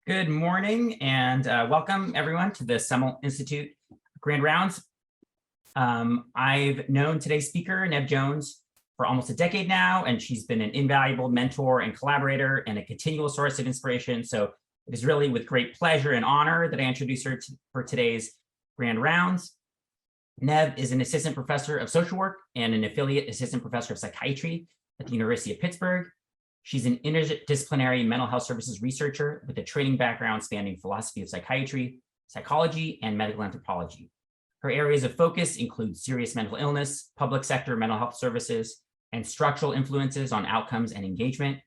Good morning and welcome everyone to the Semel Institute Grand Rounds. I've known today's speaker, Nev Jones, for almost a decade now, and she's been an invaluable mentor and collaborator and a continual source of inspiration. So it is really with great pleasure and honor that I introduce her for today's Grand Rounds. Nev is an assistant professor of social work and an affiliate assistant professor of psychiatry at the University of Pittsburgh. She's an interdisciplinary mental health services researcher with a training background spanning philosophy of psychiatry, psychology, and medical anthropology. Her areas of focus include serious mental illness, public sector mental health services, and structural influences on outcomes and engagement.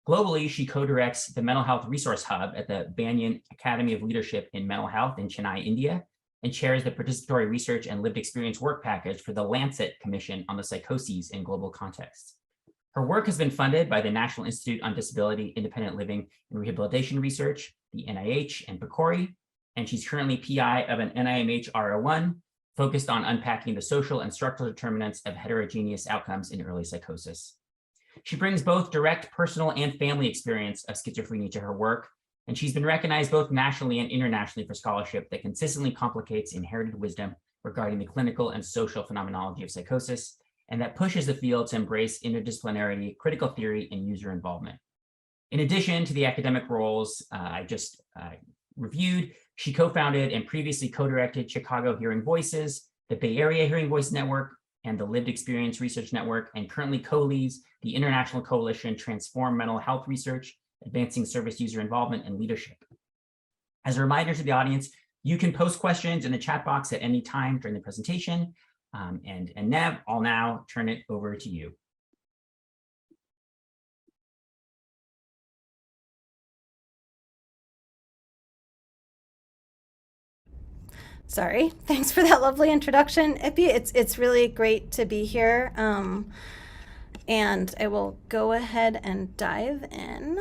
Globally, she co-directs the Mental Health Resource Hub at the Banyan Academy of Leadership in Mental Health in Chennai, India, and chairs the Participatory Research and Lived Experience Work Package for the Lancet Commission on the Psychoses in Global Contexts. Her work has been funded by the National Institute on Disability, Independent Living, and Rehabilitation Research, the NIH, and PCORI, and she's currently PI of an NIMH R01 focused on unpacking the social and structural determinants of heterogeneous outcomes in early psychosis. She brings both direct personal and family experience of schizophrenia to her work, and she's been recognized both nationally and internationally for scholarship that consistently complicates inherited wisdom regarding the clinical and social phenomenology of psychosis, and that pushes the field to embrace interdisciplinarity, critical theory, and user involvement. In addition to the academic roles I just reviewed, she co-founded and previously co-directed Chicago Hearing Voices, the Bay Area Hearing Voice Network, and the Lived Experience Research Network, and currently co-leads the International Coalition Transform Mental Health Research, Advancing Service User Involvement and Leadership. As a reminder to the audience, you can post questions in the chat box at any time during the presentation. And Nev, I'll now turn it over to you. Sorry, thanks for that lovely introduction, Ippy. It's really great to be here. And I will go ahead and dive in.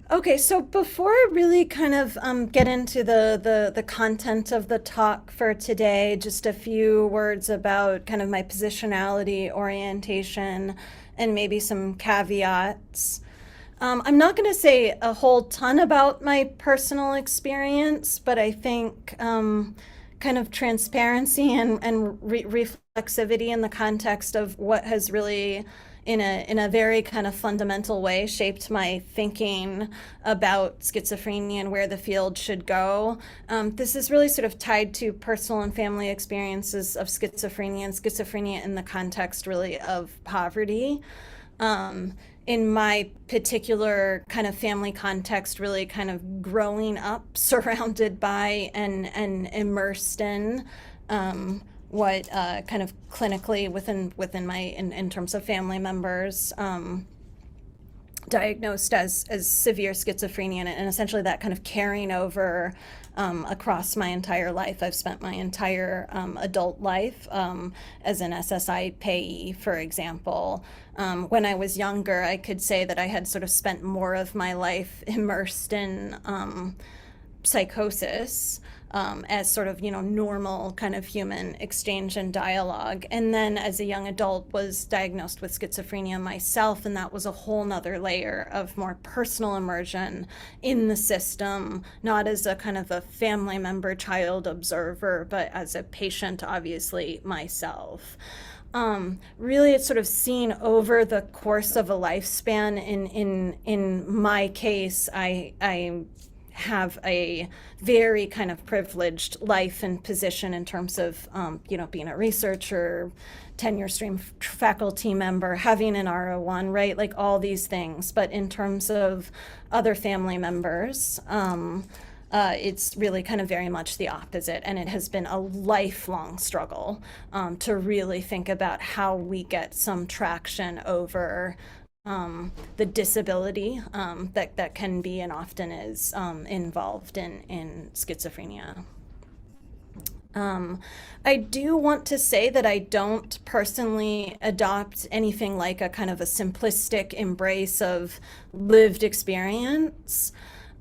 Okay, so before I really kind of get into the content of the talk for today, just a few words about kind of my positionality, orientation, and maybe some caveats. I'm not going to say a whole ton about my personal experience, but I think kind of transparency and reflexivity in the context of what has really in a very kind of fundamental way shaped my thinking about schizophrenia and where the field should go. This is really sort of tied to personal and family experiences of schizophrenia, and schizophrenia in the context really of poverty. In my particular kind of family context, really kind of growing up surrounded by and immersed in what kind of clinically within my in terms of family members diagnosed as severe schizophrenia, and essentially that kind of carrying over across my entire life. I've spent my entire adult life as an SSI payee, for example. When I was younger, I could say that I had sort of spent more of my life immersed in psychosis as sort of, normal kind of human exchange and dialogue. And then as a young adult was diagnosed with schizophrenia myself, and that was a whole nother layer of more personal immersion in the system, not as a kind of a family member, child observer, but as a patient, obviously, myself. Really, it's sort of seen over the course of a lifespan. In my case, I have a very kind of privileged life and position in terms of, being a researcher, tenure stream faculty member, having an R01, right? Like all these things. But in terms of other family members, it's really kind of very much the opposite. And it has been a lifelong struggle to really think about how we get some traction over the disability that can be and often is involved in schizophrenia. I do want to say that I don't personally adopt anything like a kind of a simplistic embrace of lived experience.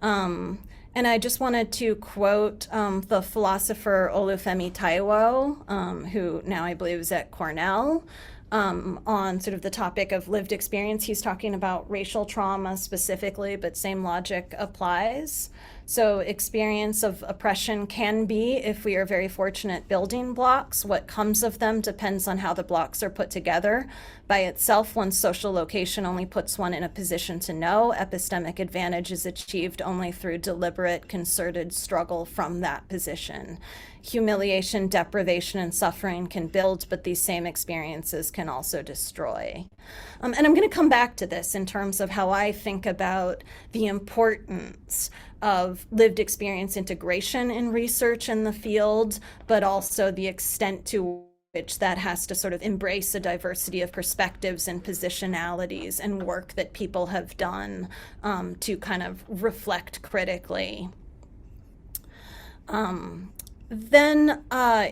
And I just wanted to quote the philosopher Olufemi Taiwo, who now I believe is at Cornell. on sort of the topic of lived experience. He's talking about racial trauma specifically, but same logic applies. So experience of oppression can be, if we are very fortunate, building blocks. What comes of them depends on how the blocks are put together. By itself, one's social location only puts one in a position to know. Epistemic advantage is achieved only through deliberate, concerted struggle from that position. Humiliation, deprivation, and suffering can build, but these same experiences can also destroy. And I'm going to come back to this in terms of how I think about the importance of lived experience integration in research in the field, but also the extent to which that has to sort of embrace a diversity of perspectives and positionalities and work that people have done to kind of reflect critically. Then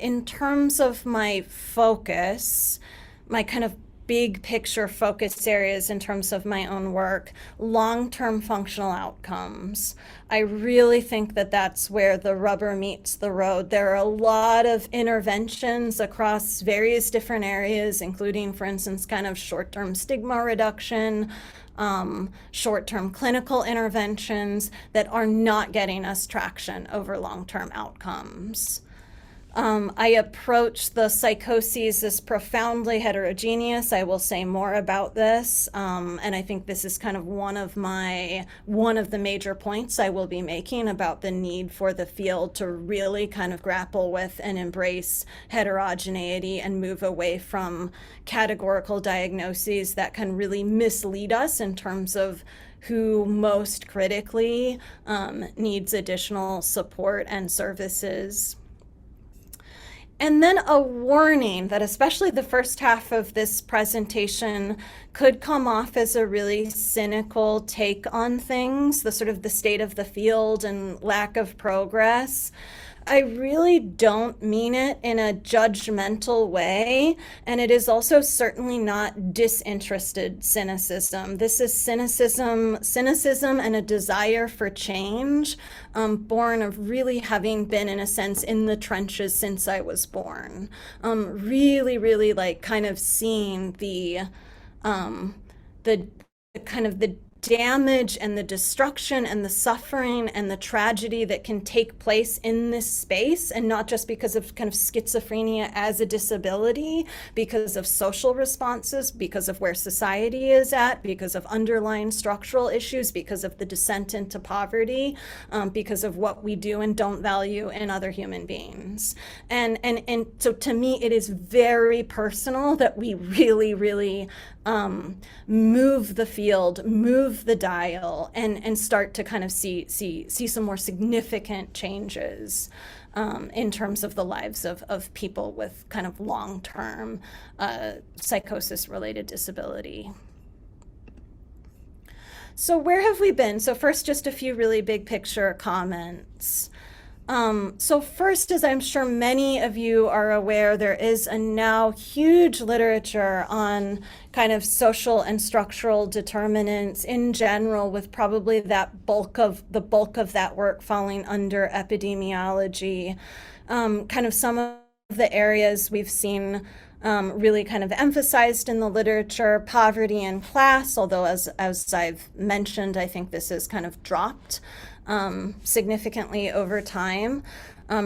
in terms of my focus, my kind of big picture focus areas in terms of my own work, long-term functional outcomes. I really think that that's where the rubber meets the road. There are a lot of interventions across various different areas, including, for instance, kind of short-term stigma reduction, short-term clinical interventions that are not getting us traction over long-term outcomes. I approach the psychoses as profoundly heterogeneous. I will say more about this, and I think this is kind of one of the major points I will be making about the need for the field to really kind of grapple with and embrace heterogeneity and move away from categorical diagnoses that can really mislead us in terms of who most critically needs additional support and services. And then a warning that especially the first half of this presentation could come off as a really cynical take on things, the sort of the state of the field and lack of progress. I really don't mean it in a judgmental way, and it is also certainly not disinterested cynicism. This is cynicism and a desire for change, born of really having been, in a sense, in the trenches since I was born. Really like kind of seeing the kind of the damage and the destruction and the suffering and the tragedy that can take place in this space, and not just because of kind of schizophrenia as a disability, because of social responses, because of where society is at, because of underlying structural issues, because of the descent into poverty, because of what we do and don't value in other human beings. And so to me, it is very personal that we really move the field, move the dial, and start to kind of see some more significant changes in terms of the lives of people with kind of long-term psychosis-related disability. So where have we been? So first, just a few really big picture comments. So first, as I'm sure many of you are aware, there is a now huge literature on kind of social and structural determinants in general, with probably the bulk of that work falling under epidemiology. Kind of some of the areas we've seen really kind of emphasized in the literature, poverty and class, although as I've mentioned, I think this is kind of dropped significantly over time.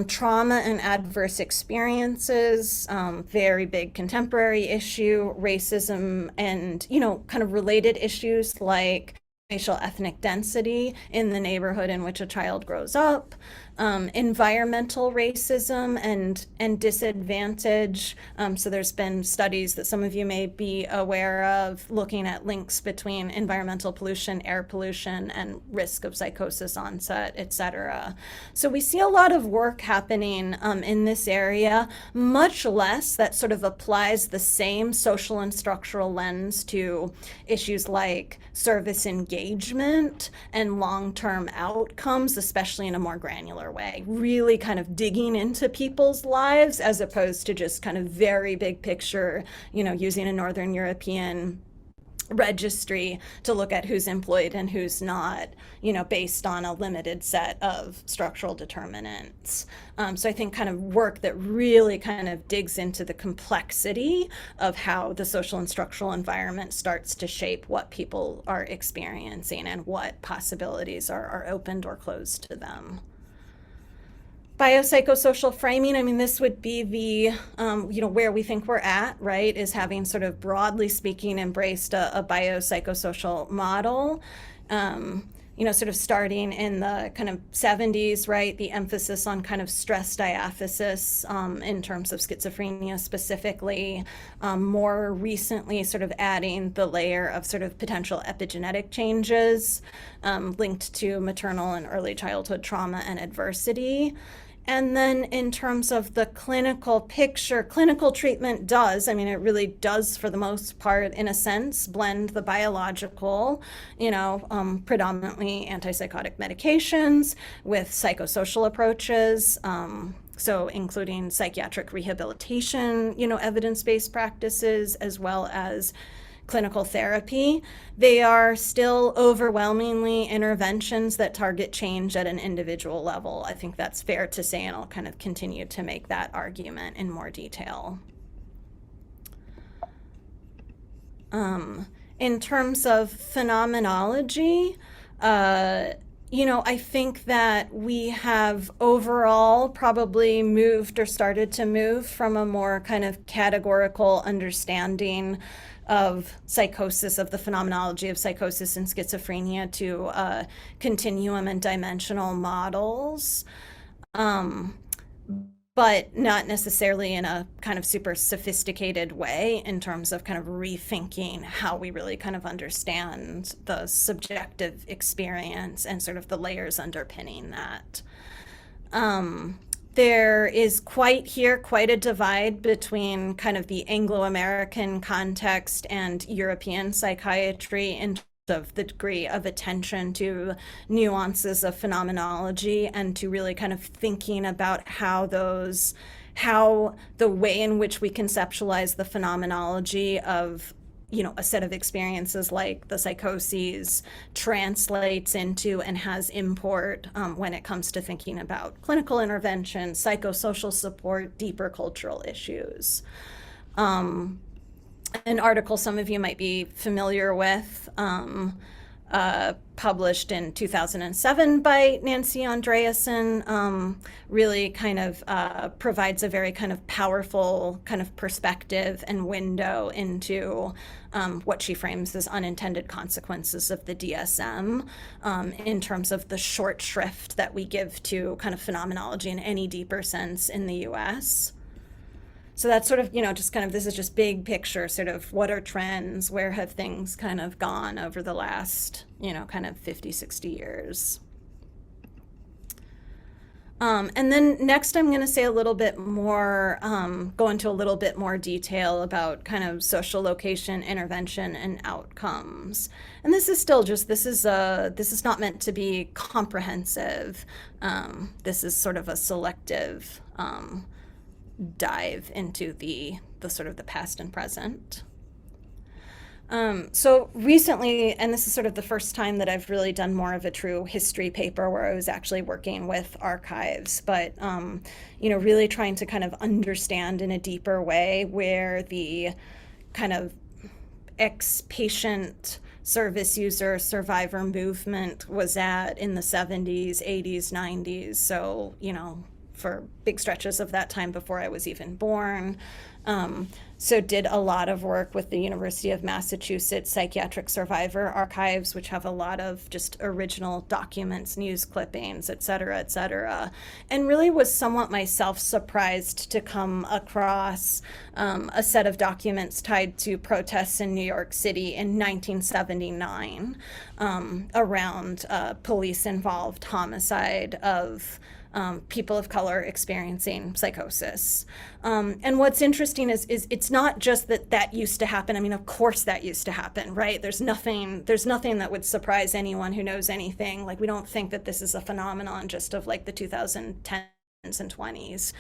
Trauma and adverse experiences, very big contemporary issue, racism, and, kind of related issues like racial ethnic density in the neighborhood in which a child grows up, environmental racism and disadvantage. So there's been studies that some of you may be aware of looking at links between environmental pollution, air pollution, and risk of psychosis onset, etc. So we see a lot of work happening in this area, much less that sort of applies the same social and structural lens to issues like service engagement and long-term outcomes, especially in a more granular way, really kind of digging into people's lives as opposed to just kind of very big picture, using a Northern European registry to look at who's employed and who's not, based on a limited set of structural determinants. So I think kind of work that really kind of digs into the complexity of how the social and structural environment starts to shape what people are experiencing and what possibilities are opened or closed to them. Biopsychosocial framing, I mean, this would be the, where we think we're at, right, is having sort of broadly speaking embraced a biopsychosocial model, sort of starting in the kind of 70s, right, the emphasis on kind of stress diathesis in terms of schizophrenia specifically, more recently sort of adding the layer of sort of potential epigenetic changes linked to maternal and early childhood trauma and adversity. And then in terms of the clinical picture, clinical treatment does, I mean, it really does for the most part, in a sense, blend the biological, predominantly antipsychotic medications with psychosocial approaches. So including psychiatric rehabilitation, evidence-based practices, as well as clinical therapy. They are still overwhelmingly interventions that target change at an individual level. I think that's fair to say, and I'll kind of continue to make that argument in more detail. In terms of phenomenology, I think that we have overall probably moved or started to move from a more kind of categorical understanding of psychosis, of the phenomenology of psychosis and schizophrenia, to continuum and dimensional models, but not necessarily in a kind of super sophisticated way in terms of kind of rethinking how we really kind of understand the subjective experience and sort of the layers underpinning that. There is quite a divide between kind of the Anglo-American context and European psychiatry in terms of the degree of attention to nuances of phenomenology and to really kind of thinking about how the way in which we conceptualize the phenomenology of a set of experiences like the psychoses translates into and has import when it comes to thinking about clinical intervention, psychosocial support, deeper cultural issues. An article some of you might be familiar with, published in 2007 by Nancy Andreasen, really kind of provides a very kind of powerful kind of perspective and window into what she frames as unintended consequences of the DSM in terms of the short shrift that we give to kind of phenomenology in any deeper sense in the US. So that's sort of, just kind of, this is just big picture, sort of what are trends, where have things kind of gone over the last, kind of 50, 60 years. And then next I'm going to say a little bit more, go into a little bit more detail about kind of social location, intervention, and outcomes. And this is still just, this is not meant to be comprehensive. This is sort of a selective dive into the sort of the past and present. So recently, and this is sort of the first time that I've really done more of a true history paper where I was actually working with archives, but really trying to kind of understand in a deeper way where the kind of ex-patient service user survivor movement was at in the 70s, 80s, 90s. So, for big stretches of that time before I was even born. So did a lot of work with the University of Massachusetts Psychiatric Survivor Archives, which have a lot of just original documents, news clippings, et cetera, and really was somewhat myself surprised to come across a set of documents tied to protests in New York City in 1979 around police-involved homicide of people of color experiencing psychosis. And what's interesting is it's not just that used to happen. I mean, of course that used to happen, right? There's nothing that would surprise anyone who knows anything. Like, we don't think that this is a phenomenon just of like the 2010 and 20s.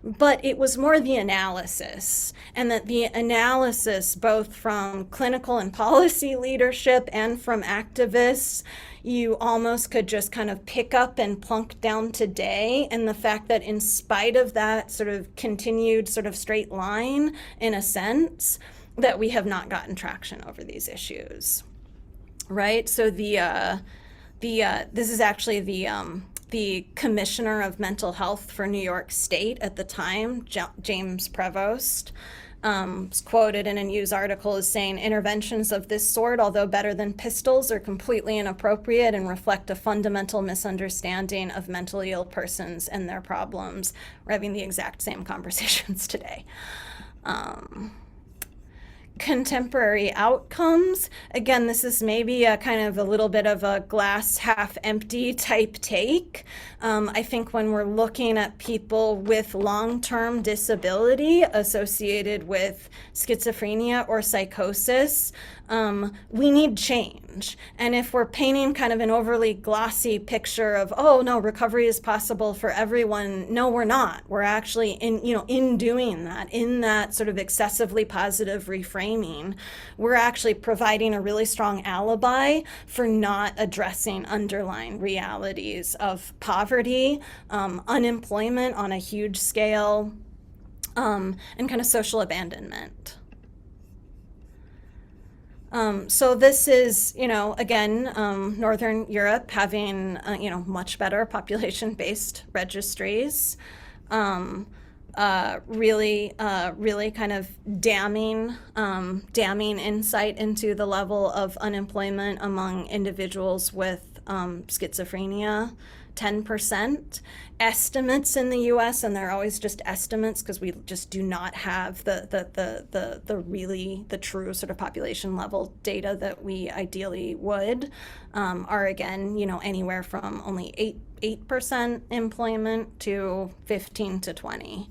But it was more the analysis, and that the analysis, both from clinical and policy leadership and from activists, you almost could just kind of pick up and plunk down today. And the fact that in spite of that sort of continued sort of straight line, in a sense, that we have not gotten traction over these issues, right? So this is actually the commissioner of mental health for New York State at the time, James Prevost, was quoted in a news article as saying, "Interventions of this sort, although better than pistols, are completely inappropriate and reflect a fundamental misunderstanding of mentally ill persons and their problems." We're having the exact same conversations today. Contemporary outcomes. Again, this is maybe a kind of a little bit of a glass half empty type take. I think when we're looking at people with long-term disability associated with schizophrenia or psychosis, we need change. And if we're painting kind of an overly glossy picture of, oh no, recovery is possible for everyone, no, we're not. We're actually in doing that, in that sort of excessively positive reframing, we're actually providing a really strong alibi for not addressing underlying realities of poverty, unemployment on a huge scale, and kind of social abandonment. So this is, again, Northern Europe having, much better population-based registries, really kind of damning insight into the level of unemployment among individuals with schizophrenia. 10%. Estimates in the US, and they're always just estimates because we just do not have the true sort of population level data that we ideally would, are again, anywhere from only 8% employment to 15 to 20.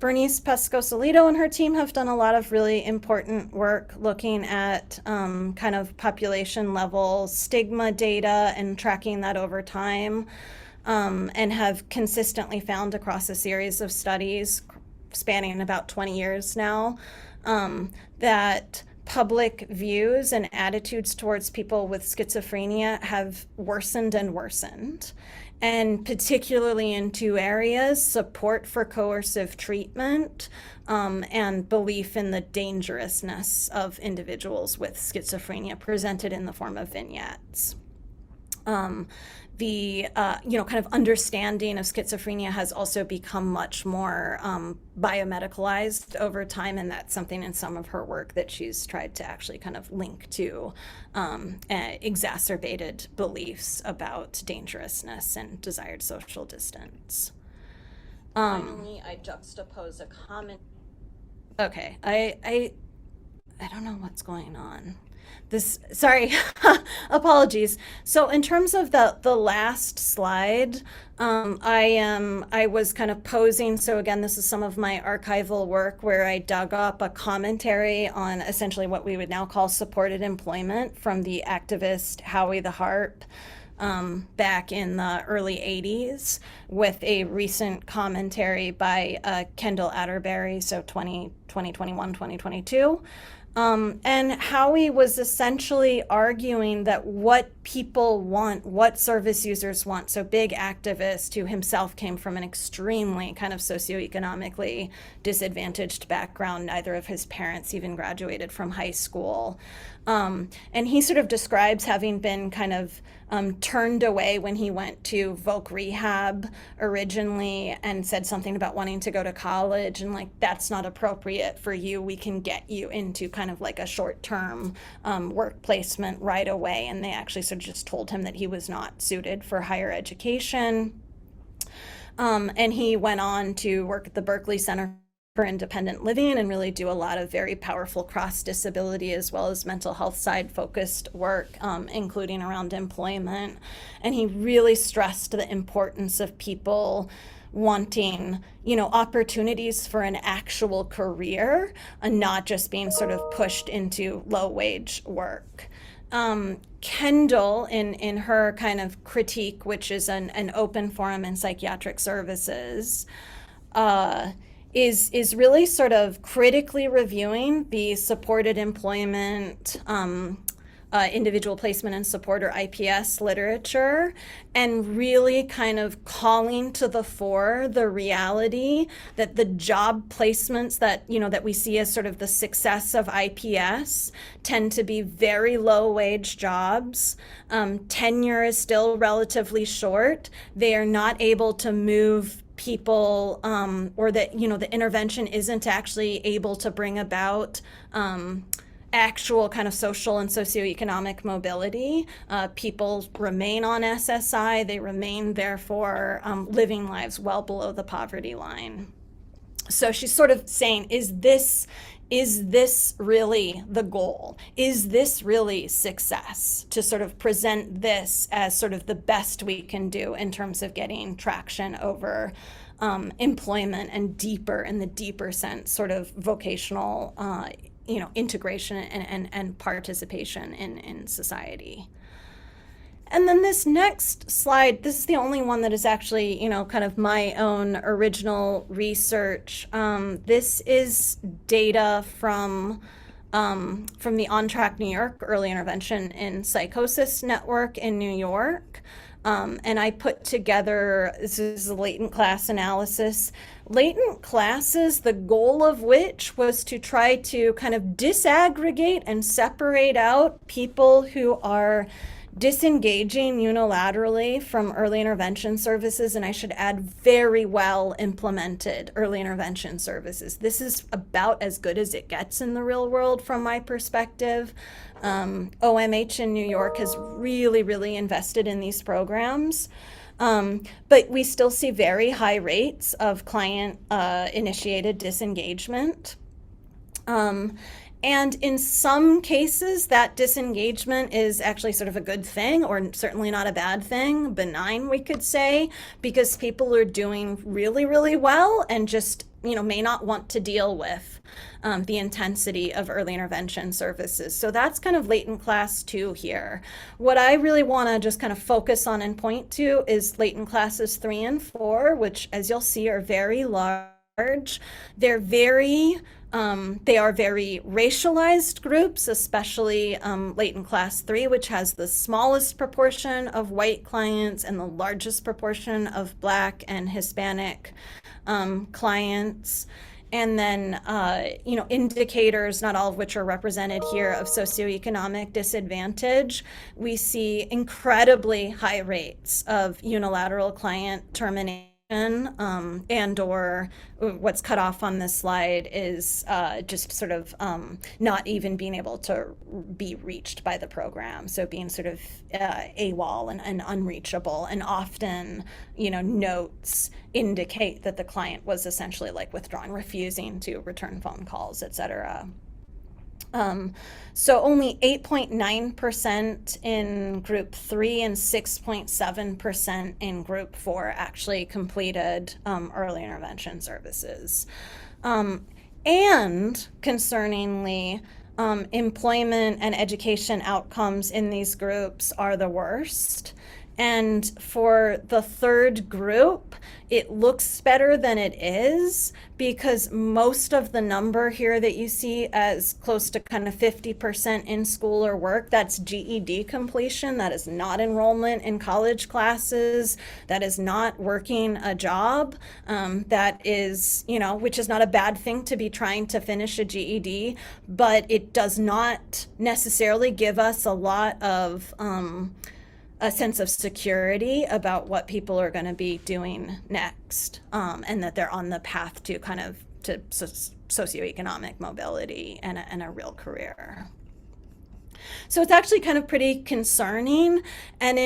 Bernice Pesco-Solido and her team have done a lot of really important work looking at kind of population level stigma data and tracking that over time, and have consistently found across a series of studies spanning about 20 years now, that public views and attitudes towards people with schizophrenia have worsened and worsened. And particularly in two areas: support for coercive treatment, and belief in the dangerousness of individuals with schizophrenia presented in the form of vignettes. The kind of understanding of schizophrenia has also become much more biomedicalized over time, and that's something in some of her work that she's tried to actually kind of link to exacerbated beliefs about dangerousness and desired social distance. Finally, I juxtapose a comment. Okay, I don't know what's going on. Sorry, apologies. So in terms of the last slide, I was kind of posing. So again, this is some of my archival work where I dug up a commentary on essentially what we would now call supported employment from the activist Howie the Harp, back in the early 80s, with a recent commentary by Kendall Atterbury, so 2021, 2022. And Howie was essentially arguing that what people want, what service users want, so big activist who himself came from an extremely kind of socioeconomically disadvantaged background, neither of his parents even graduated from high school. And he sort of describes having been kind of turned away when he went to Voc Rehab originally and said something about wanting to go to college, and like, that's not appropriate for you. We can get you into kind of like a short-term work placement right away. And they actually sort of just told him that he was not suited for higher education. And he went on to work at the Berkeley Center for Independent Living and really do a lot of very powerful cross-disability as well as mental health side focused work, including around employment. And he really stressed the importance of people wanting, opportunities for an actual career and not just being sort of pushed into low-wage work. Kendall, in her kind of critique, which is an open forum in psychiatric services, is really sort of critically reviewing the supported employment, individual placement and support, or IPS literature, and really kind of calling to the fore the reality that the job placements that we see as sort of the success of IPS tend to be very low wage jobs. Tenure is still relatively short. They are not able to move people, or that the intervention isn't actually able to bring about actual kind of social and socioeconomic mobility. People remain on SSI. They remain, therefore, living lives well below the poverty line. So she's sort of saying, is this really the goal? Is this really success, to sort of present this as sort of the best we can do in terms of getting traction over employment and deeper, in the deeper sense, sort of vocational integration and participation in society? And then this next slide, this is the only one that is actually, kind of my own original research. This is data from the On Track New York Early Intervention in Psychosis Network in New York. And I put together, this is a latent class analysis. Latent classes, the goal of which was to try to kind of disaggregate and separate out people who are disengaging unilaterally from early intervention services, and I should add, very well implemented early intervention services. This is about as good as it gets in the real world from my perspective. OMH in New York has really, really invested in these programs. But we still see very high rates of client initiated disengagement. And in some cases, that disengagement is actually sort of a good thing, or certainly not a bad thing, benign, we could say, because people are doing really, really well and just, may not want to deal with the intensity of early intervention services. So that's kind of latent class 2 here. What I really want to just kind of focus on and point to is latent classes 3 and 4, which, as you'll see, are very large. They are very racialized groups, especially latent class 3, which has the smallest proportion of white clients and the largest proportion of Black and Hispanic clients. And then, indicators, not all of which are represented here, of socioeconomic disadvantage. We see incredibly high rates of unilateral client termination. And or what's cut off on this slide is just sort of not even being able to be reached by the program. So being sort of AWOL and unreachable, and often, notes indicate that the client was essentially like withdrawn, refusing to return phone calls, et cetera. So only 8.9% in group 3 and 6.7% in group 4 actually completed early intervention services. And concerningly, employment and education outcomes in these groups are the worst. And for the third group, it looks better than it is, because most of the number here that you see as close to kind of 50% in school or work, that's GED completion. That is not enrollment in college classes. That is not working a job. That is, which is not a bad thing to be trying to finish a GED, but it does not necessarily give us a lot of a sense of security about what people are going to be doing next, and that they're on the path to kind of to socioeconomic mobility and a real career. So it's actually kind of pretty concerning, and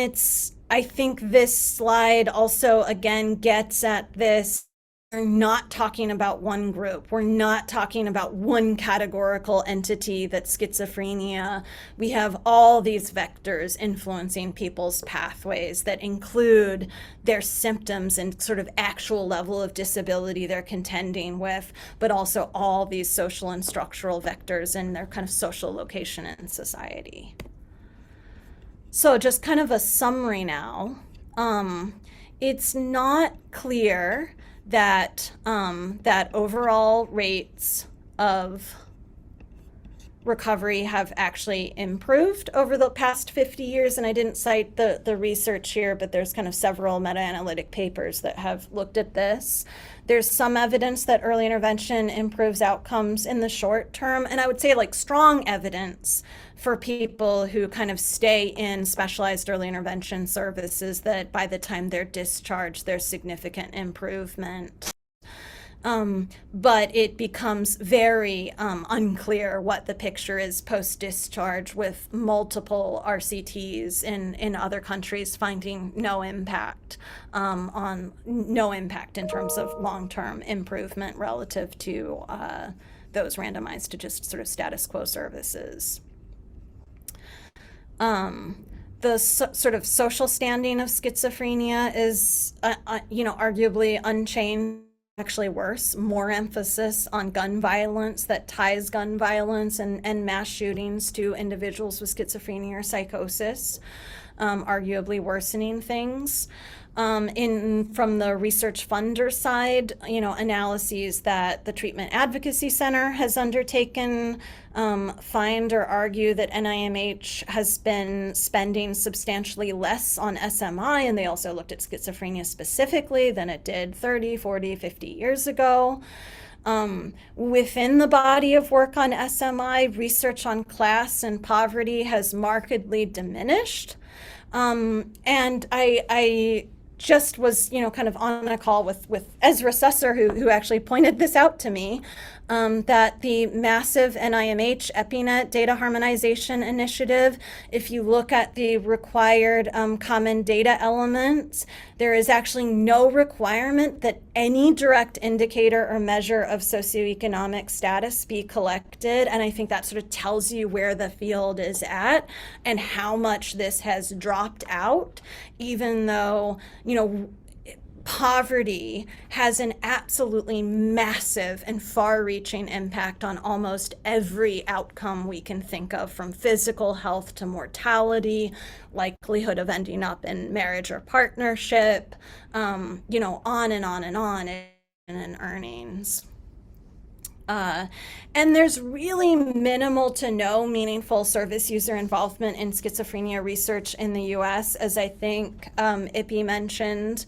I think this slide also again gets at this. We're not talking about one group. We're not talking about one categorical entity that's schizophrenia. We have all these vectors influencing people's pathways that include their symptoms and sort of actual level of disability they're contending with, but also all these social and structural vectors and their kind of social location in society. So just kind of a summary now. It's not clear that that overall rates of recovery have actually improved over the past 50 years. And I didn't cite the research here, but there's kind of several meta-analytic papers that have looked at this. There's some evidence that early intervention improves outcomes in the short term. And I would say like strong evidence for people who kind of stay in specialized early intervention services that by the time they're discharged, there's significant improvement. But it becomes very unclear what the picture is post-discharge, with multiple RCTs in other countries finding no impact in terms of long-term improvement relative to those randomized to just sort of status quo services. The sort of social standing of schizophrenia is, arguably unchanged. Actually worse, more emphasis on gun violence that ties gun violence and mass shootings to individuals with schizophrenia or psychosis, arguably worsening things. From the research funder side, analyses that the Treatment Advocacy Center has undertaken find or argue that NIMH has been spending substantially less on SMI, and they also looked at schizophrenia specifically than it did 30, 40, 50 years ago. Within the body of work on SMI, research on class and poverty has markedly diminished. And I just was, kind of on a call with Ezra Susser, who actually pointed this out to me, that the massive NIMH EpiNet data harmonization initiative, if you look at the required common data elements, there is actually no requirement that any direct indicator or measure of socioeconomic status be collected. And I think that sort of tells you where the field is at and how much this has dropped out, even though, poverty has an absolutely massive and far-reaching impact on almost every outcome we can think of, from physical health to mortality, likelihood of ending up in marriage or partnership, on and on and on, and earnings. And there's really minimal to no meaningful service user involvement in schizophrenia research in the US, as I think Ippy mentioned.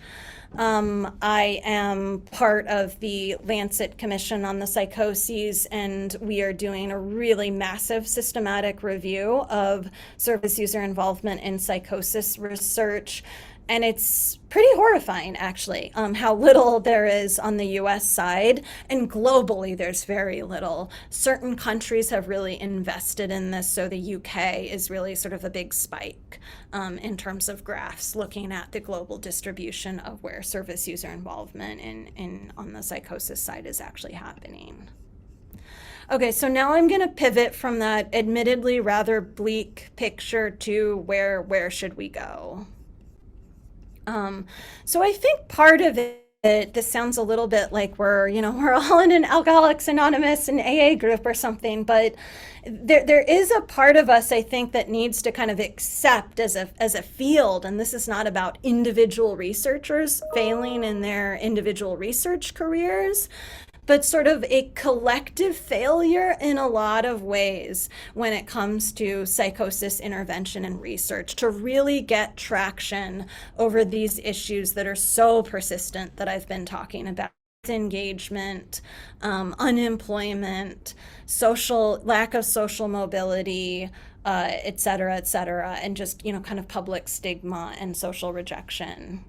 I am part of the Lancet Commission on the Psychoses, and we are doing a really massive systematic review of service user involvement in psychosis research. And it's pretty horrifying, actually, how little there is on the US side. And globally, there's very little. Certain countries have really invested in this. So the UK is really sort of a big spike in terms of graphs looking at the global distribution of where service user involvement on the psychosis side is actually happening. Okay, so now I'm going to pivot from that admittedly rather bleak picture to where should we go? So I think part of it, this sounds a little bit like we're all in an Alcoholics Anonymous and AA group or something, but there is a part of us, I think, that needs to kind of accept as a field, and this is not about individual researchers failing in their individual research careers, but sort of a collective failure in a lot of ways when it comes to psychosis intervention and research, to really get traction over these issues that are so persistent that I've been talking about: disengagement, unemployment, lack of social mobility, et cetera, and just, kind of public stigma and social rejection.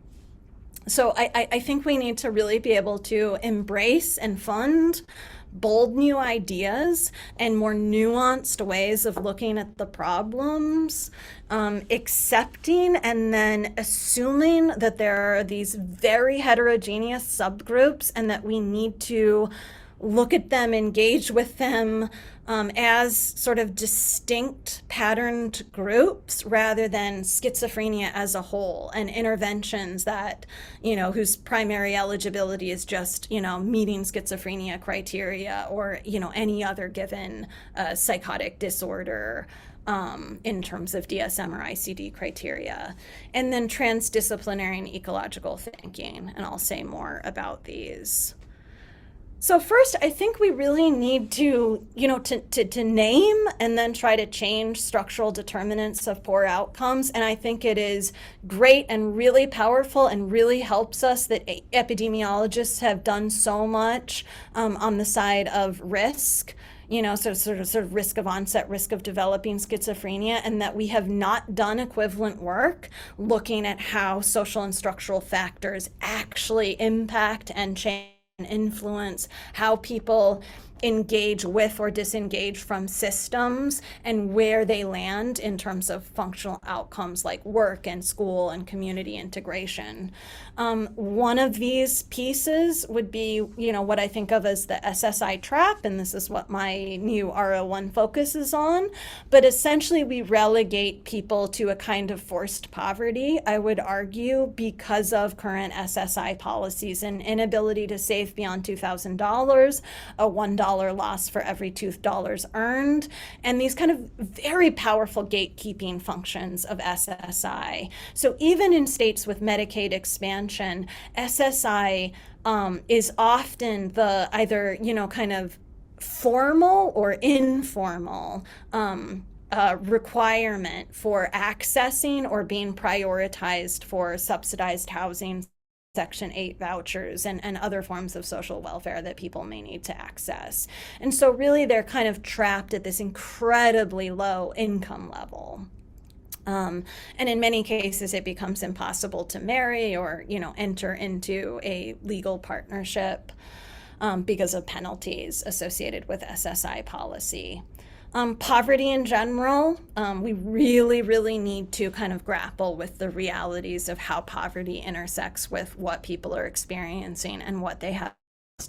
So I think we need to really be able to embrace and fund bold new ideas and more nuanced ways of looking at the problems, accepting and then assuming that there are these very heterogeneous subgroups and that we need to look at them, engage with them as sort of distinct patterned groups rather than schizophrenia as a whole, and interventions that, whose primary eligibility is just, meeting schizophrenia criteria or, any other given psychotic disorder in terms of DSM or ICD criteria. And then transdisciplinary and ecological thinking, and I'll say more about these. So first, I think we really need to, to name and then try to change structural determinants of poor outcomes. And I think it is great and really powerful and really helps us that epidemiologists have done so much on the side of risk. So sort of risk of onset, risk of developing schizophrenia, and that we have not done equivalent work looking at how social and structural factors actually impact and change and influence how people engage with or disengage from systems and where they land in terms of functional outcomes like work and school and community integration. One of these pieces would be, what I think of as the SSI trap, and this is what my new R01 focuses on. But essentially, we relegate people to a kind of forced poverty, I would argue, because of current SSI policies and inability to save beyond $2,000, a $1 loss for every $2 earned, and these kind of very powerful gatekeeping functions of SSI. So even in states with Medicaid expansion, SSI is often the either, kind of formal or informal requirement for accessing or being prioritized for subsidized housing, Section 8 vouchers, and other forms of social welfare that people may need to access. And so really they're kind of trapped at this incredibly low income level. And in many cases, it becomes impossible to marry or, enter into a legal partnership because of penalties associated with SSI policy. Poverty in general, we really, really need to kind of grapple with the realities of how poverty intersects with what people are experiencing and what they have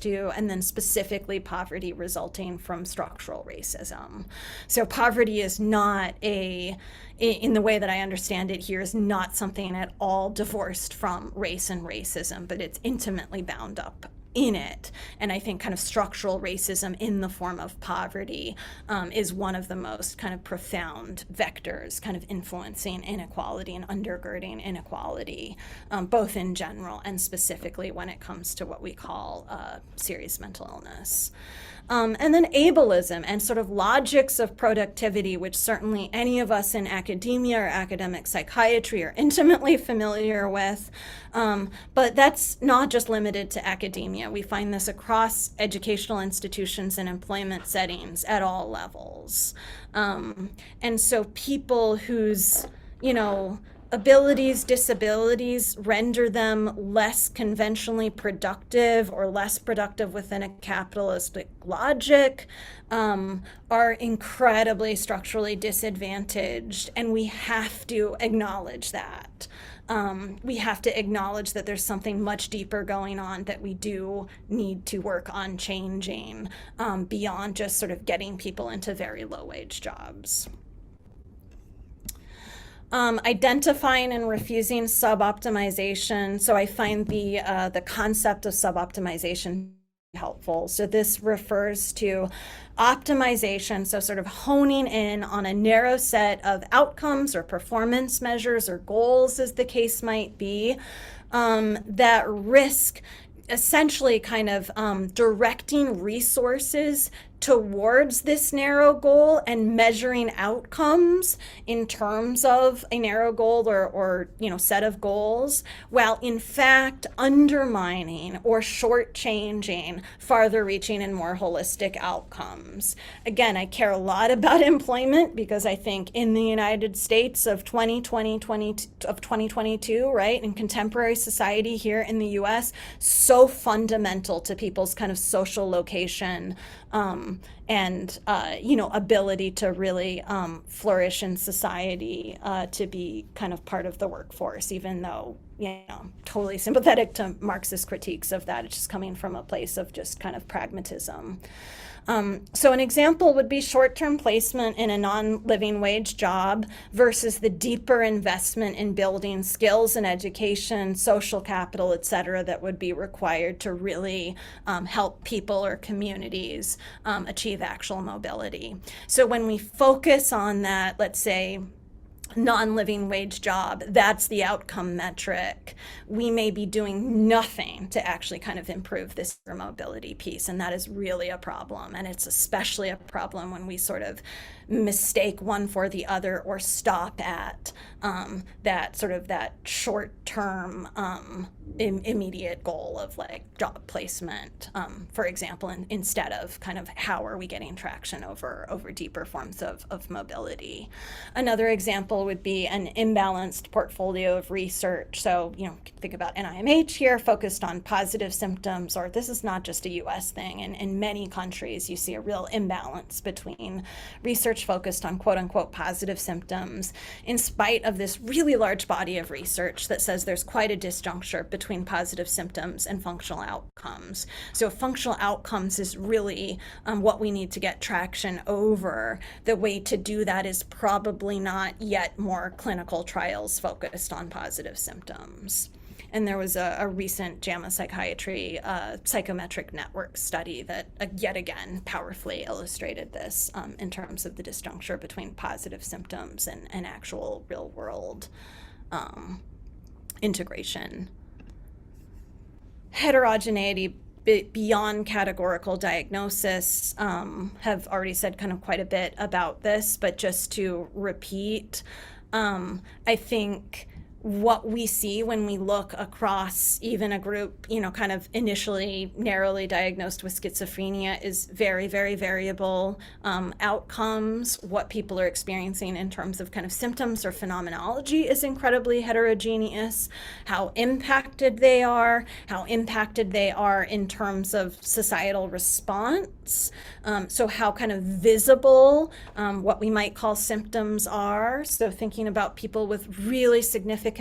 to, and then specifically poverty resulting from structural racism. So poverty is not in the way that I understand it here, is not something at all divorced from race and racism, but it's intimately bound up in it. And I think kind of structural racism in the form of poverty is one of the most kind of profound vectors kind of influencing inequality and undergirding inequality, both in general and specifically when it comes to what we call serious mental illness. And then ableism and sort of logics of productivity, which certainly any of us in academia or academic psychiatry are intimately familiar with. But that's not just limited to academia. We find this across educational institutions and employment settings at all levels. And so people whose, abilities, disabilities render them less conventionally productive or less productive within a capitalistic logic, are incredibly structurally disadvantaged, and we have to acknowledge that. We have to acknowledge that there's something much deeper going on that we do need to work on changing beyond just sort of getting people into very low-wage jobs. Identifying and refusing suboptimization. So I find the concept of suboptimization helpful. So this refers to optimization, so sort of honing in on a narrow set of outcomes or performance measures or goals, as the case might be, that risk essentially kind of directing resources towards this narrow goal and measuring outcomes in terms of a narrow goal or set of goals, while in fact undermining or shortchanging farther reaching and more holistic outcomes. Again, I care a lot about employment because I think in the United States of 2022, right, in contemporary society here in the US, so fundamental to people's kind of social location and ability to really flourish in society, to be kind of part of the workforce, even though, totally sympathetic to Marxist critiques of that. It's just coming from a place of just kind of pragmatism. So an example would be short-term placement in a non-living wage job versus the deeper investment in building skills and education, social capital, et cetera, that would be required to really help people or communities achieve achieve actual mobility. So when we focus on that, let's say, non-living wage job, that's the outcome metric, we may be doing nothing to actually kind of improve this mobility piece. And that is really a problem. And it's especially a problem when we sort of mistake one for the other or stop at that sort of that short-term immediate goal of like job placement, for example, instead of kind of how are we getting traction over deeper forms of mobility. Another example would be an imbalanced portfolio of research. So, think about NIMH here, focused on positive symptoms, or this is not just a US thing. And in many countries, you see a real imbalance between research focused on quote unquote positive symptoms, in spite of this really large body of research that says there's quite a disjuncture between positive symptoms and functional outcomes. So functional outcomes is really what we need to get traction over. The way to do that is probably not yet more clinical trials focused on positive symptoms. And there was a recent JAMA Psychiatry psychometric network study that yet again powerfully illustrated this in terms of the disjuncture between positive symptoms and actual real world integration. Heterogeneity beyond categorical diagnosis, have already said kind of quite a bit about this, but just to repeat, I think what we see when we look across even a group, kind of initially narrowly diagnosed with schizophrenia is very, very variable outcomes. What people are experiencing in terms of kind of symptoms or phenomenology is incredibly heterogeneous. How impacted they are in terms of societal response. So how kind of visible what we might call symptoms are. So thinking about people with really significant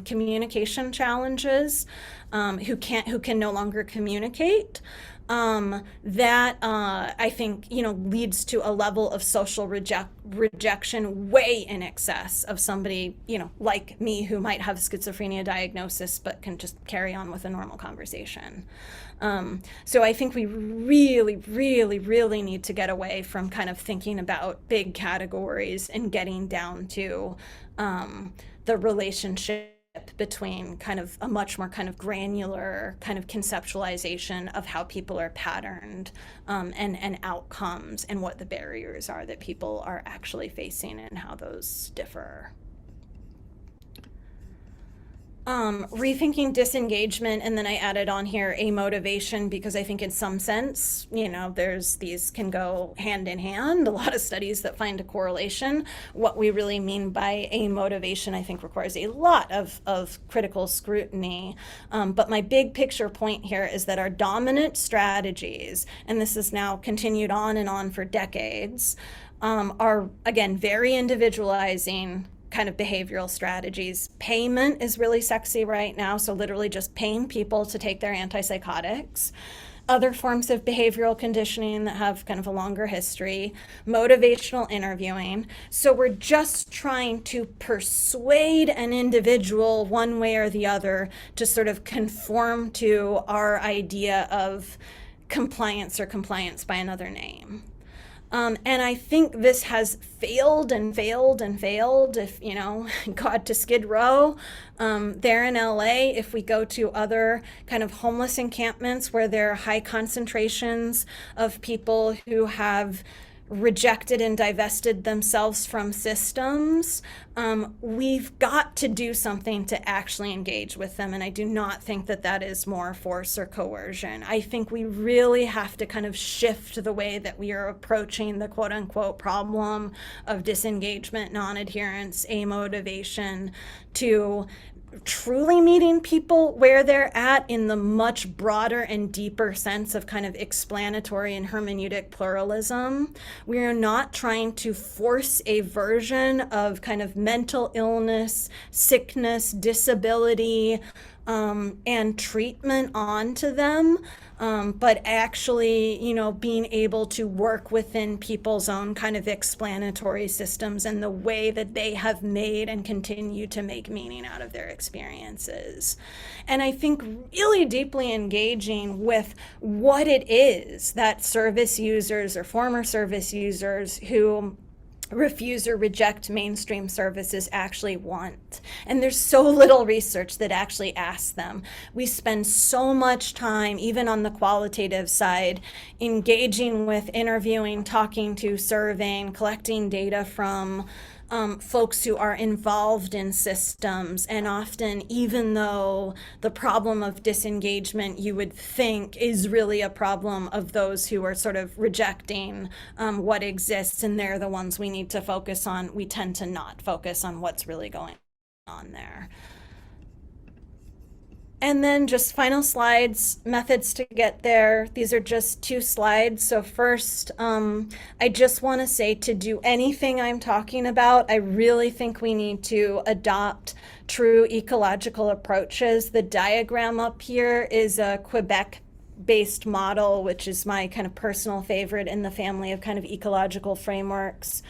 communication challenges, who can no longer communicate, that I think leads to a level of social rejection way in excess of somebody like me who might have a schizophrenia diagnosis but can just carry on with a normal conversation. So I think we really, really, really need to get away from kind of thinking about big categories and getting down to the relationship between kind of a much more kind of granular kind of conceptualization of how people are patterned, and outcomes, and what the barriers are that people are actually facing and how those differ. Rethinking disengagement, and then I added on here amotivation, because I think in some sense, these can go hand in hand. A lot of studies that find a correlation. What we really mean by amotivation, I think, requires a lot of critical scrutiny. But my big picture point here is that our dominant strategies, and this is now continued on and on for decades, are, again, very individualizing kind of behavioral strategies. Payment is really sexy right now, so literally just paying people to take their antipsychotics. Other forms of behavioral conditioning that have kind of a longer history, motivational interviewing. So we're just trying to persuade an individual one way or the other to sort of conform to our idea of compliance, or compliance by another name. And I think this has failed and failed and failed. If, got to Skid Row, there in LA, if we go to other kind of homeless encampments where there are high concentrations of people who have rejected and divested themselves from systems, we've got to do something to actually engage with them. And I do not think that that is more force or coercion. I think we really have to kind of shift the way that we are approaching the quote unquote problem of disengagement, non-adherence, amotivation, to truly meeting people where they're at in the much broader and deeper sense of kind of explanatory and hermeneutic pluralism. We are not trying to force a version of kind of mental illness, sickness, disability, and treatment onto them, but actually, being able to work within people's own kind of explanatory systems and the way that they have made and continue to make meaning out of their experiences. And I think really deeply engaging with what it is that service users or former service users who refuse or reject mainstream services actually want. And there's so little research that actually asks them. We spend so much time, even on the qualitative side, engaging with, interviewing, talking to, surveying, collecting data from folks who are involved in systems. And often, even though the problem of disengagement you would think is really a problem of those who are sort of rejecting what exists, and they're the ones we need to focus on, we tend to not focus on what's really going on there. And then just final slides, methods to get there. These are just 2 slides. So first, I just want to say, to do anything I'm talking about, I really think we need to adopt true ecological approaches. The diagram up here is a Quebec-based model, which is my kind of personal favorite in the family of kind of ecological frameworks.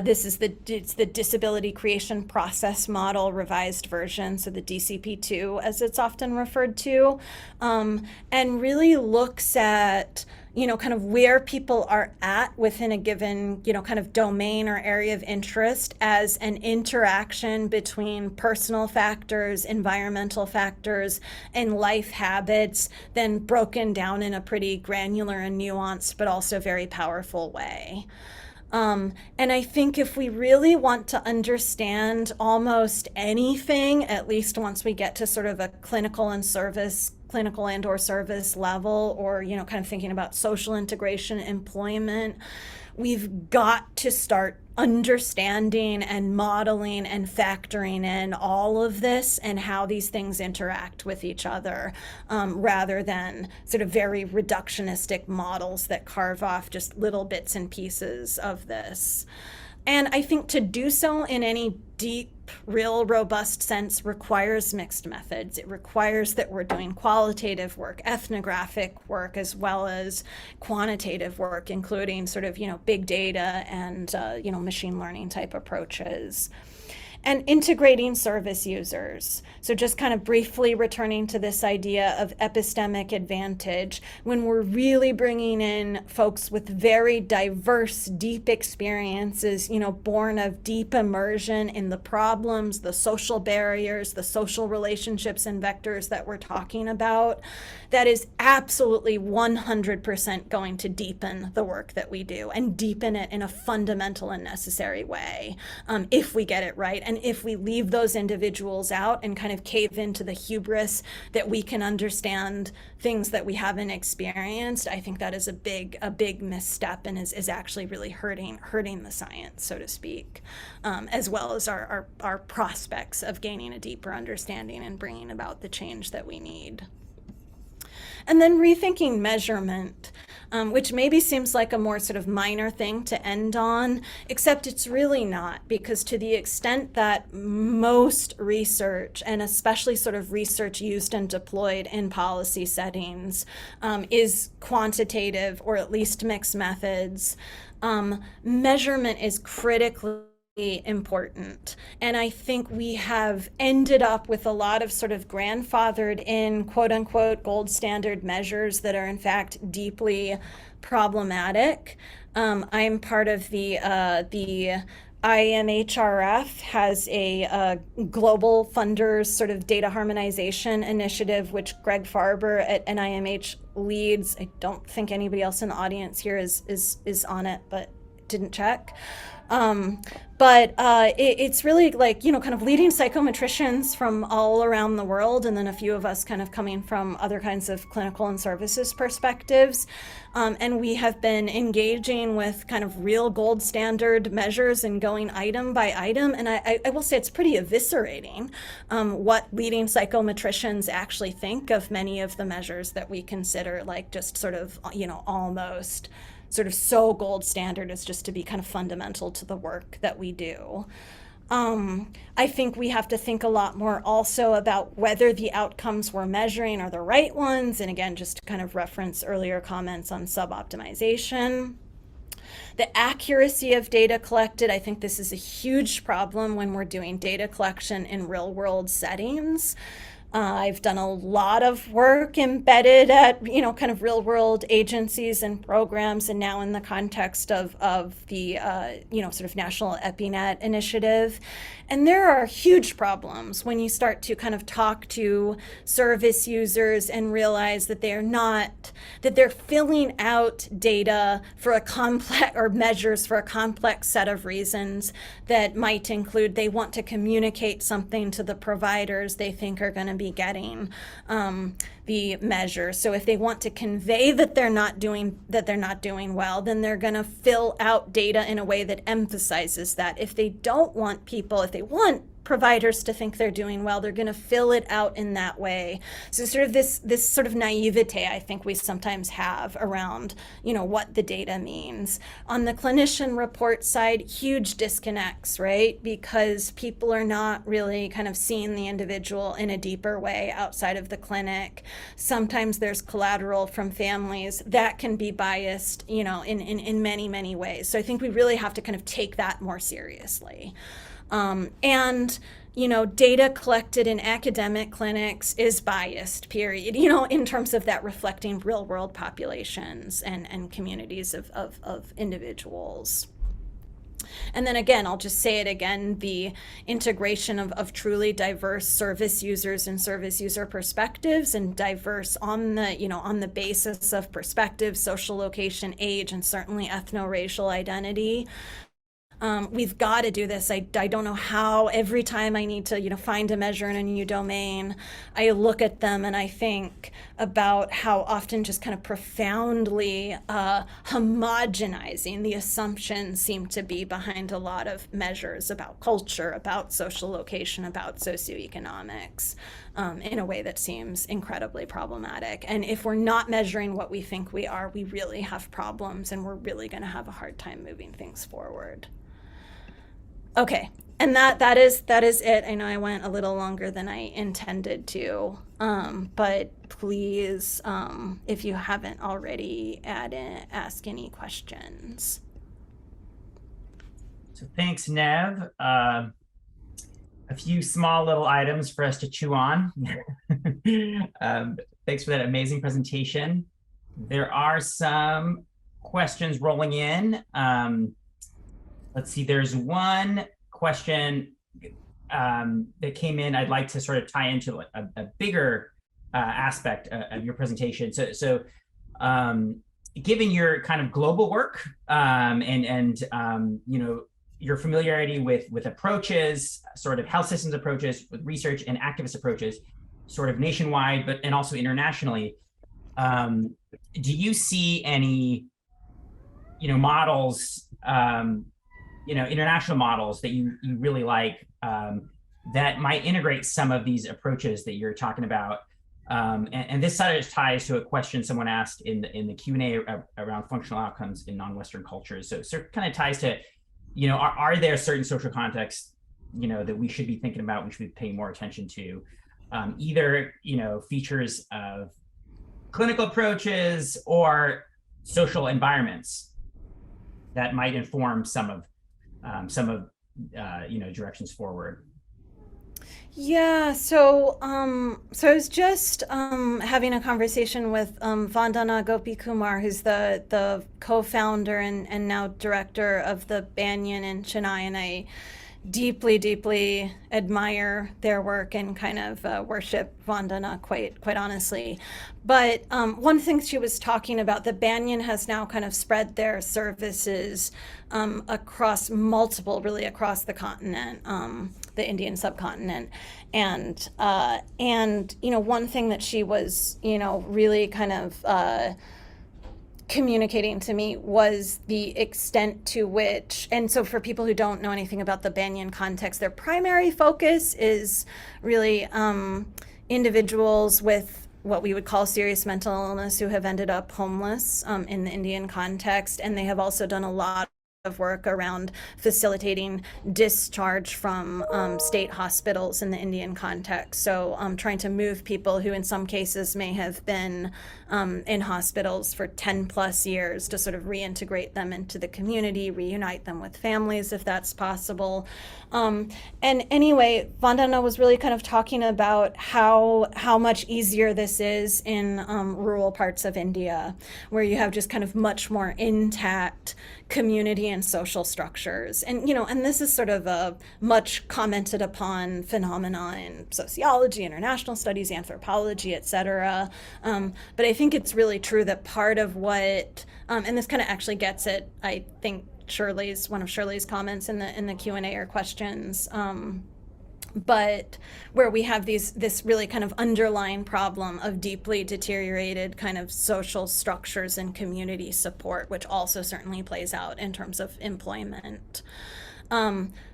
This is the Disability Creation Process Model revised version, so the DCP2 as it's often referred to, and really looks at kind of where people are at within a given kind of domain or area of interest as an interaction between personal factors, environmental factors, and life habits, then broken down in a pretty granular and nuanced but also very powerful way. And I think if we really want to understand almost anything, at least once we get to sort of a clinical and or service level, or, kind of thinking about social integration, employment, we've got to start understanding and modeling and factoring in all of this and how these things interact with each other, rather than sort of very reductionistic models that carve off just little bits and pieces of this. And I think to do so in any deep, real, robust sense requires mixed methods. It requires that we're doing qualitative work, ethnographic work, as well as quantitative work, including sort of, big data and, machine learning type approaches. And integrating service users. So just kind of briefly returning to this idea of epistemic advantage, when we're really bringing in folks with very diverse, deep experiences, born of deep immersion in the problems, the social barriers, the social relationships and vectors that we're talking about, that is absolutely 100% going to deepen the work that we do, and deepen it in a fundamental and necessary way, if we get it right. And if we leave those individuals out and kind of cave into the hubris that we can understand things that we haven't experienced, I think that is a big misstep, and is actually really hurting the science, so to speak, as well as our prospects of gaining a deeper understanding and bringing about the change that we need. And then rethinking measurement, which maybe seems like a more sort of minor thing to end on, except it's really not, because to the extent that most research, and especially sort of research used and deployed in policy settings, is quantitative or at least mixed methods, measurement is critically important. And I think we have ended up with a lot of sort of grandfathered in quote unquote gold standard measures that are in fact deeply problematic. I'm part of the IMHRF has a global funders sort of data harmonization initiative, which Greg Farber at NIMH leads. I don't think anybody else in the audience here is on it, but didn't check. But it's really like, kind of leading psychometricians from all around the world, and then a few of us kind of coming from other kinds of clinical and services perspectives. And we have been engaging with kind of real gold standard measures and going item by item. And I will say it's pretty eviscerating what leading psychometricians actually think of many of the measures that we consider like just sort of, almost sort of so gold standard as just to be kind of fundamental to the work that we do. I think we have to think a lot more also about whether the outcomes we're measuring are the right ones. And again, just to kind of reference earlier comments on suboptimization. The accuracy of data collected, I think this is a huge problem when we're doing data collection in real world settings. I've done a lot of work embedded at, kind of real world agencies and programs, and now in the context of the, sort of National EpiNet initiative. And there are huge problems when you start to kind of talk to service users and realize that they're filling out data for a complex, or measures for a complex set of reasons that might include they want to communicate something to the providers they think are going to be getting the measure. So if they want to convey that they're not doing well, then they're going to fill out data in a way that emphasizes that. If they want providers to think they're doing well, they're going to fill it out in that way. So sort of this sort of naivete I think we sometimes have around, what the data means. On the clinician report side, huge disconnects, right? Because people are not really kind of seeing the individual in a deeper way outside of the clinic. Sometimes there's collateral from families that can be biased, in many, many ways. So I think we really have to kind of take that more seriously. And data collected in academic clinics is biased, period, in terms of that reflecting real world populations and communities of individuals. And then again, I'll just say it again, the integration of truly diverse service users and service user perspectives, and diverse on the basis of perspective, social location, age, and certainly ethno-racial identity. We've got to do this. I don't know how. Every time I need to, find a measure in a new domain, I look at them and I think about how often just kind of profoundly homogenizing the assumptions seem to be behind a lot of measures about culture, about social location, about socioeconomics, in a way that seems incredibly problematic. And if we're not measuring what we think we are, we really have problems, and we're really going to have a hard time moving things forward. Okay, and that is it. I know I went a little longer than I intended to, but please, if you haven't already, ask any questions. So thanks, Nev. A few small little items for us to chew on. Thanks for that amazing presentation. There are some questions rolling in. Let's see, there's one question that came in I'd like to sort of tie into a bigger aspect of your presentation. So given your kind of global work and your familiarity with approaches, sort of health systems approaches, with research and activist approaches, sort of nationwide, and also internationally, do you see any models, international models that you really like, that might integrate some of these approaches that you're talking about? And this sort of ties to a question someone asked in the Q&A around functional outcomes in non-Western cultures. So it kind of ties to, are there certain social contexts, that we should be thinking about, we should be paying more attention to, either, features of clinical approaches or social environments that might inform some of directions forward? Yeah, so I was just having a conversation with Vandana Gopikumar, who's the co-founder and now director of the Banyan in Chennai, and I deeply admire their work and kind of worship Vandana quite honestly. But one thing she was talking about, the Banyan has now kind of spread their services across the continent, the Indian subcontinent. And one thing that she was, really kind of communicating to me was the extent to which, and so for people who don't know anything about the Banyan context, their primary focus is really individuals with what we would call serious mental illness who have ended up homeless in the Indian context. And they have also done a lot of work around facilitating discharge from state hospitals in the Indian context. So trying to move people who in some cases may have been in hospitals for 10 plus years to sort of reintegrate them into the community, reunite them with families if that's possible. And anyway, Vandana was really kind of talking about how much easier this is in rural parts of India, where you have just kind of much more intact community and social structures. And, and this is sort of a much commented upon phenomena in sociology, international studies, anthropology, et cetera. But I think it's really true that part of what, and this kind of actually gets at, I think, one of Shirley's comments in the Q&A or questions, but where we have this really kind of underlying problem of deeply deteriorated kind of social structures and community support, which also certainly plays out in terms of employment.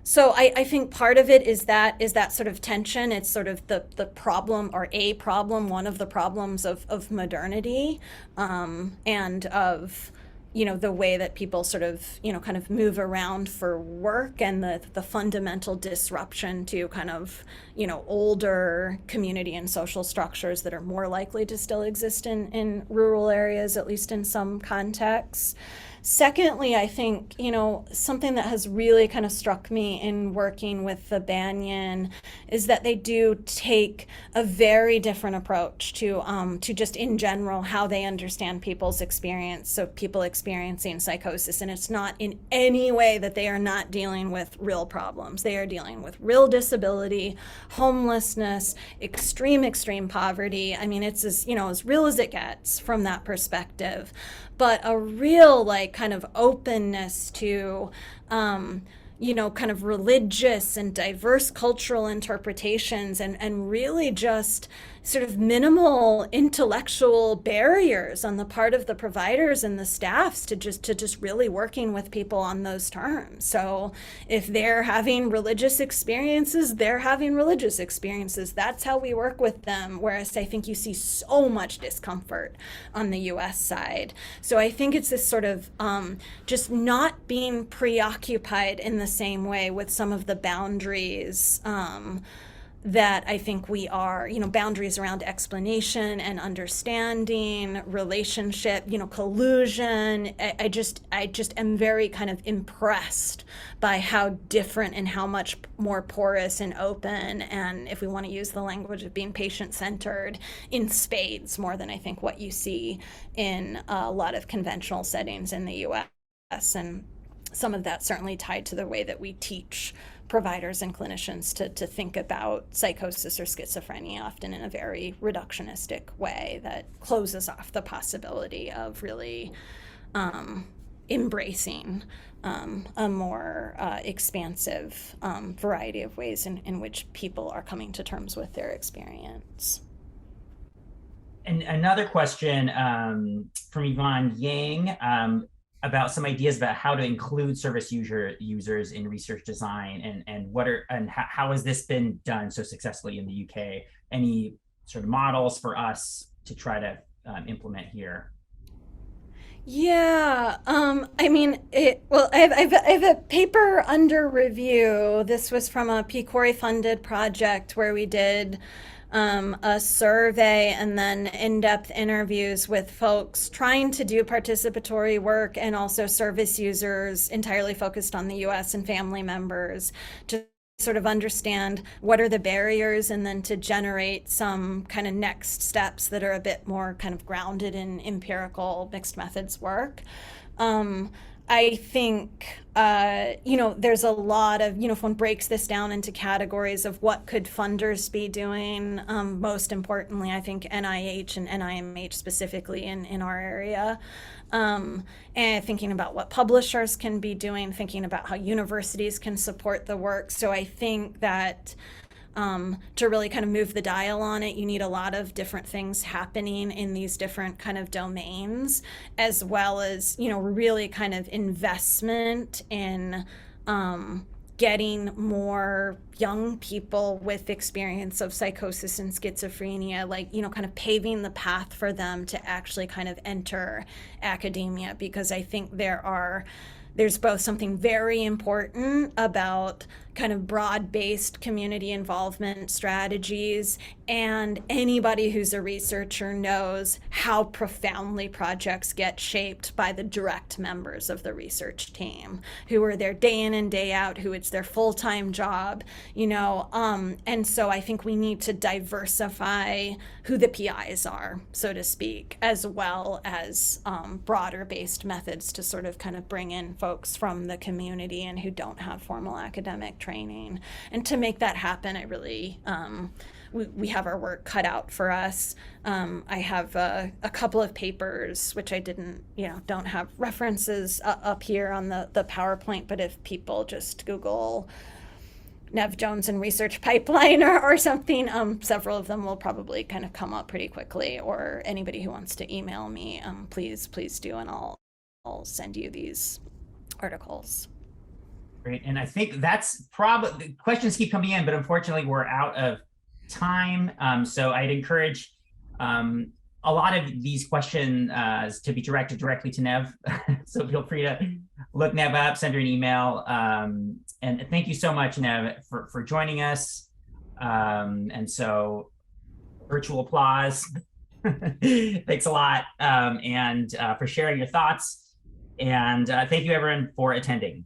So I think part of it is that sort of tension. It's sort of the problem, or a problem, one of the problems of modernity, and of the way that people sort of, kind of move around for work, and the fundamental disruption to kind of, older community and social structures that are more likely to still exist in rural areas, at least in some contexts. Secondly, I think, something that has really kind of struck me in working with the Banyan is that they do take a very different approach to just in general how they understand people's experience, so people experiencing psychosis. And it's not in any way that they are not dealing with real problems. They are dealing with real disability, homelessness, extreme poverty. I mean, it's as real as it gets from that perspective. But a real kind of openness to, kind of religious and diverse cultural interpretations, and really just sort of minimal intellectual barriers on the part of the providers and the staffs to just really working with people on those terms. So if they're having religious experiences, they're having religious experiences. That's how we work with them. Whereas I think you see so much discomfort on the US side. So I think it's this sort of just not being preoccupied in the same way with some of the boundaries that I think we are, boundaries around explanation and understanding, relationship, collusion. I just am very kind of impressed by how different and how much more porous and open, and if we want to use the language of being patient-centered, in spades more than I think what you see in a lot of conventional settings in the US. And some of that certainly tied to the way that we teach providers and clinicians to think about psychosis or schizophrenia, often in a very reductionistic way that closes off the possibility of really embracing a more expansive variety of ways in which people are coming to terms with their experience. And another question from Yvonne Yang, about some ideas about how to include service users in research design, and how has this been done so successfully in the UK? Any sort of models for us to try to implement here? Yeah, I mean, I have a paper under review. This was from a PCORI funded project where we did a survey and then in-depth interviews with folks trying to do participatory work, and also service users entirely focused on the US and family members, to sort of understand what are the barriers, and then to generate some kind of next steps that are a bit more kind of grounded in empirical mixed methods work. I think, there's a lot of, if one breaks this down into categories of what could funders be doing, most importantly, I think NIH and NIMH specifically in our area, and thinking about what publishers can be doing, thinking about how universities can support the work. So I think that to really kind of move the dial on it, you need a lot of different things happening in these different kind of domains, as well as, really kind of investment in getting more young people with experience of psychosis and schizophrenia, kind of paving the path for them to actually kind of enter academia, because I think there are there's both something very important about kind of broad-based community involvement strategies, and anybody who's a researcher knows how profoundly projects get shaped by the direct members of the research team who are there day in and day out, who it's their full-time job, and so I think we need to diversify who the PIs are, so to speak, as well as broader based methods to sort of kind of bring in folks from the community and who don't have formal academic training. And to make that happen, I really, we have our work cut out for us. I have a couple of papers, which I don't have references up here on the PowerPoint, but if people just Google Nev Jones and research pipeline or something, several of them will probably kind of come up pretty quickly, or anybody who wants to email me, please do, and I'll send you these articles. Great. And I think that's probably, questions keep coming in, but unfortunately we're out of time. So I'd encourage a lot of these questions to be directed directly to Nev. So feel free to look Nev up, send her an email. And thank you so much, Nev, for joining us. And so virtual applause. Thanks a lot. And for sharing your thoughts. And thank you everyone for attending.